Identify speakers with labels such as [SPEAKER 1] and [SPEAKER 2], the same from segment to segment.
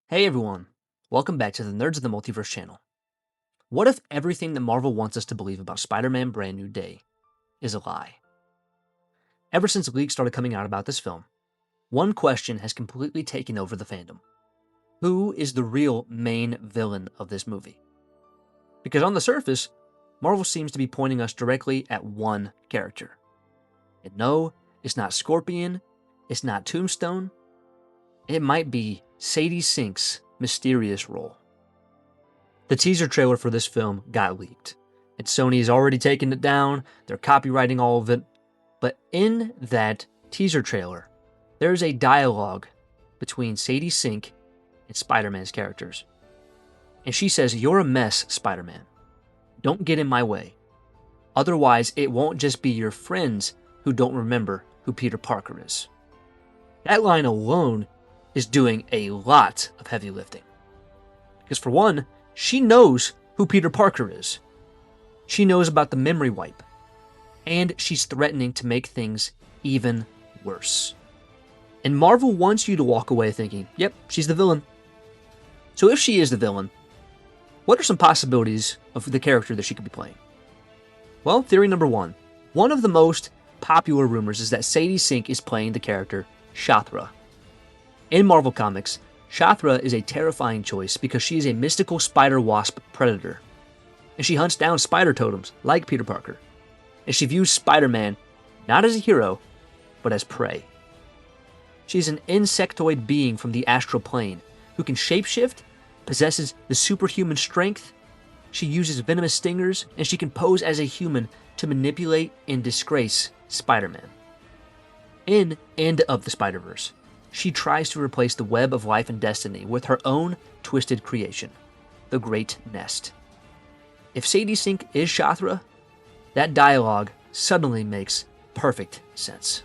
[SPEAKER 1] Hey everyone, welcome back to the Nerds of the Multiverse channel. What if everything that Marvel wants us to believe about Spider-Man Brand New Day is a lie? Ever since leaks started coming out about this film, one question has completely taken over the fandom. Who is the real main villain of this movie? Because on the surface, Marvel seems to be pointing us directly at one character. And no, it's not Scorpion, it's not Tombstone, it might be Sadie Sink's mysterious role. The teaser trailer for this film got leaked, and Sony has already taken it down, they're copywriting all of it, but in that teaser trailer, there's a dialogue between Sadie Sink and Spider-Man's characters. And she says, "You're a mess, Spider-Man. Don't get in my way. Otherwise, it won't just be your friends who don't remember who Peter Parker is." That line alone is doing a lot of heavy lifting. Because for one, she knows who Peter Parker is. She knows about the memory wipe. And she's threatening to make things even worse. And Marvel wants you to walk away thinking, yep, she's the villain. So if she is the villain, what are some possibilities of the character that she could be playing? Well, theory number one. One of the most popular rumors is that Sadie Sink is playing the character Shathra. In Marvel Comics, Shathra is a terrifying choice because she is a mystical spider-wasp predator. And she hunts down spider totems like Peter Parker. And she views Spider-Man not as a hero, but as prey. She's an insectoid being from the astral plane who can shapeshift, possesses the superhuman strength, she uses venomous stingers, and she can pose as a human to manipulate and disgrace Spider-Man. In End of the Spider-Verse, she tries to replace the web of life and destiny with her own twisted creation, the Great Nest. If Sadie Sink is Shathra, that dialogue suddenly makes perfect sense.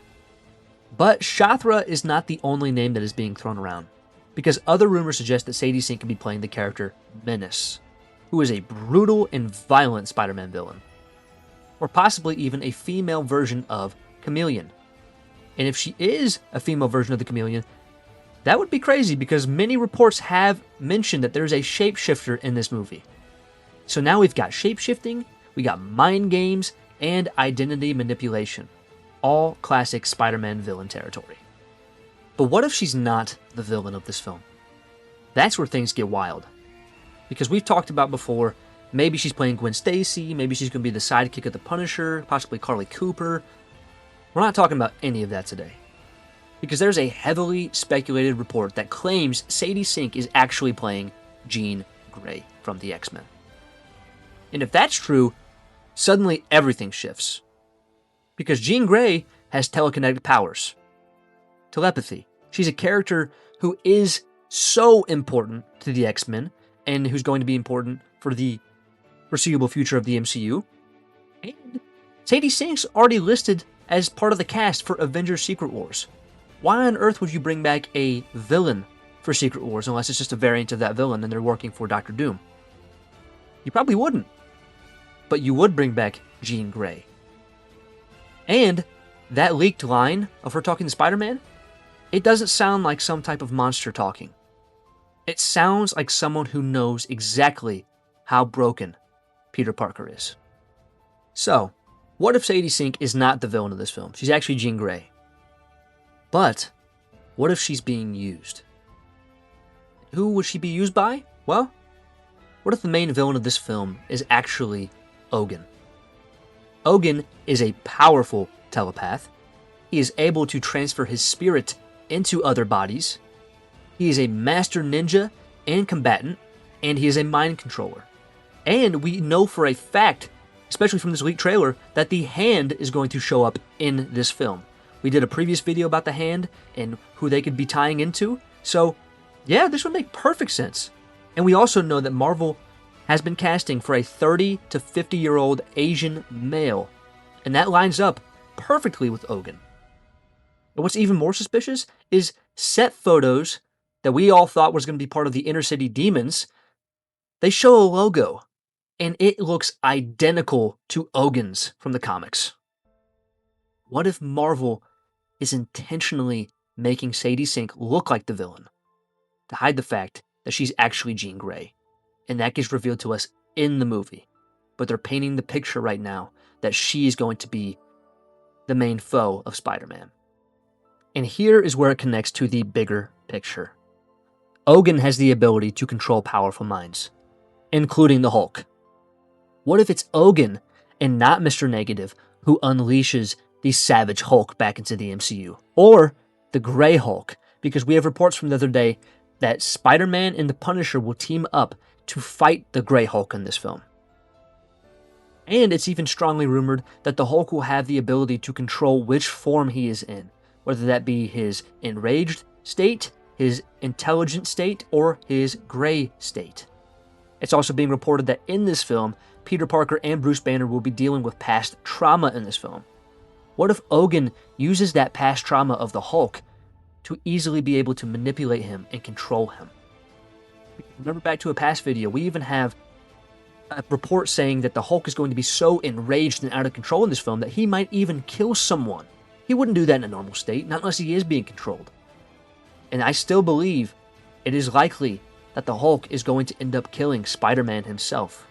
[SPEAKER 1] But Shathra is not the only name that is being thrown around, because other rumors suggest that Sadie Sink could be playing the character Menace, who is a brutal and violent Spider-Man villain, or possibly even a female version of Chameleon. And if she is a female version of the Chameleon, that would be crazy because many reports have mentioned that there's a shapeshifter in this movie. So now we've got shapeshifting, we got mind games, and identity manipulation. All classic Spider-Man villain territory. But what if she's not the villain of this film? That's where things get wild. Because we've talked about before, maybe she's playing Gwen Stacy, maybe she's going to be the sidekick of the Punisher, possibly Carly Cooper. We're not talking about any of that today. Because there's a heavily speculated report that claims Sadie Sink is actually playing Jean Grey from the X-Men. And if that's true, suddenly everything shifts. Because Jean Grey has telekinetic powers. Telepathy. She's a character who is so important to the X-Men and who's going to be important for the foreseeable future of the MCU. And Sadie Sink's already listed as part of the cast for Avengers Secret Wars. Why on earth would you bring back a villain for Secret Wars unless it's just a variant of that villain and they're working for Doctor Doom? You probably wouldn't. But you would bring back Jean Grey. And that leaked line of her talking to Spider-Man, it doesn't sound like some type of monster talking. It sounds like someone who knows exactly how broken Peter Parker is. So, what if Sadie Sink is not the villain of this film? She's actually Jean Grey. But, what if she's being used? Who would she be used by? Well, what if the main villain of this film is actually Ogun? Ogun is a powerful telepath. He is able to transfer his spirit into other bodies. He is a master ninja and combatant, and he is a mind controller. And we know for a fact, especially from this leaked trailer, that the Hand is going to show up in this film. We did a previous video about the Hand and who they could be tying into. So, yeah, this would make perfect sense. And we also know that Marvel has been casting for a 30 to 50-year-old Asian male. And that lines up perfectly with Ogun. But what's even more suspicious is set photos that we all thought was going to be part of the Inner City Demons. They show a logo, and it looks identical to Ogun's from the comics. What if Marvel is intentionally making Sadie Sink look like the villain to hide the fact that she's actually Jean Grey. And that gets revealed to us in the movie. But they're painting the picture right now that she is going to be the main foe of Spider-Man. And here is where it connects to the bigger picture. Ogun has the ability to control powerful minds, including the Hulk. What if it's Ogun and not Mr. Negative who unleashes the Savage Hulk back into the MCU? Or the Grey Hulk, because we have reports from the other day that Spider-Man and the Punisher will team up to fight the Grey Hulk in this film. And it's even strongly rumored that the Hulk will have the ability to control which form he is in, whether that be his enraged state, his intelligent state, or his gray state. It's also being reported that in this film, Peter Parker and Bruce Banner will be dealing with past trauma in this film. What if Ogun uses that past trauma of the Hulk to easily be able to manipulate him and control him? Remember back to a past video, we even have a report saying that the Hulk is going to be so enraged and out of control in this film that he might even kill someone. He wouldn't do that in a normal state, not unless he is being controlled. And I still believe it is likely that the Hulk is going to end up killing Spider-Man himself.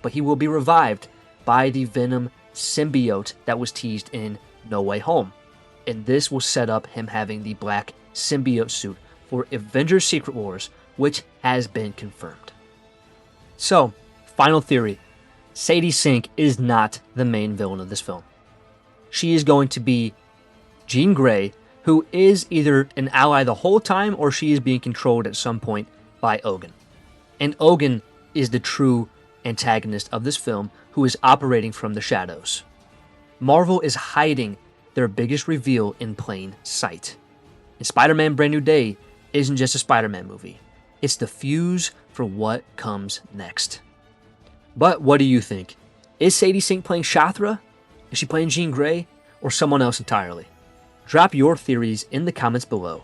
[SPEAKER 1] But he will be revived by the Venom symbiote that was teased in No Way Home. And this will set up him having the black symbiote suit for Avengers Secret Wars, which has been confirmed. So, final theory. Sadie Sink is not the main villain of this film. She is going to be Jean Grey, who is either an ally the whole time or she is being controlled at some point by Ogun. And Ogun is the true antagonist of this film who is operating from the shadows. Marvel is hiding their biggest reveal in plain sight. And Spider-Man Brand New Day isn't just a Spider-Man movie. It's the fuse for what comes next. But what do you think? Is Sadie Sink playing Shathra? Is she playing Jean Grey? Or someone else entirely? Drop your theories in the comments below.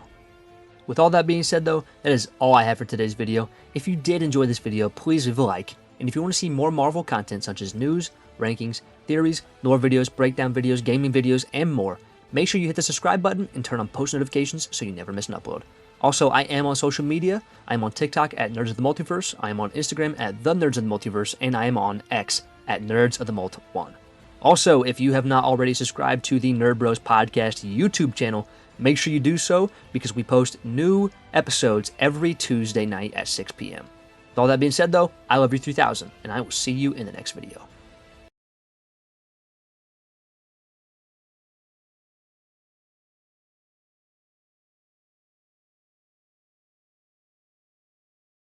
[SPEAKER 1] With all that being said though, that is all I have for today's video. If you did enjoy this video, please leave a like. And if you want to see more Marvel content such as news, rankings, theories, lore videos, breakdown videos, gaming videos, and more, make sure you hit the subscribe button and turn on post notifications so you never miss an upload. Also, I am on social media. I am on TikTok at Nerds of the Multiverse. I am on Instagram at The Nerds of the Multiverse. And I am on X at Nerds of the Mult1. Also, if you have not already subscribed to the Nerd Bros Podcast YouTube channel, make sure you do so because we post new episodes every Tuesday night at 6 p.m. With all that being said though, I love you 3000 and I will see you in the next video.